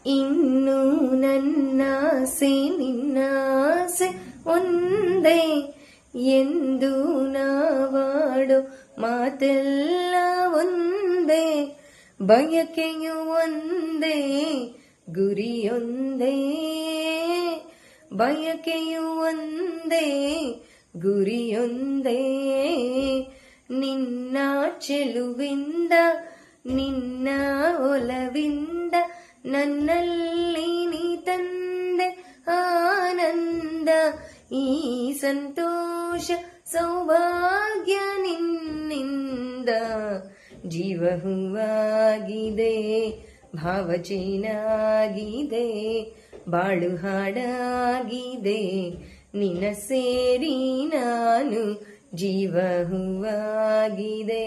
ಇನ್ನು ನನ್ನಾಸೆ ನಿನ್ನಾಸೆ ಒಂದೇ ಎಂದು ನಾವಾಡೋ ಮಾತೆಲ್ಲ ಒಂದೇ, ಬಯಕೆಯು ಒಂದೇ ಗುರಿಯೊಂದೇ, ಬಯಕೆಯು ಒಂದೇ ಗುರಿಯೊಂದೇ. ನಿನ್ನ ಚೆಲುವಿಂದ ನಿನ್ನ ಒಲವಿಂದ ನನ್ನಲ್ಲಿ ನೀ ತಂದೆ ಆನಂದ, ಈ ಸಂತೋಷ ಸೌಭಾಗ್ಯ ನಿನ್ನಿಂದ. ಜೀವ ಹೂವಾಗಿದೆ, ಭಾವ ಚೇನಾಗಿದೆ, ಬಾಳು ಹಾಡಾಗಿದೆ, ನಿನ್ನ ಸೇರಿ ನಾನು ಜೀವ ಹೂವಾಗಿದೆ.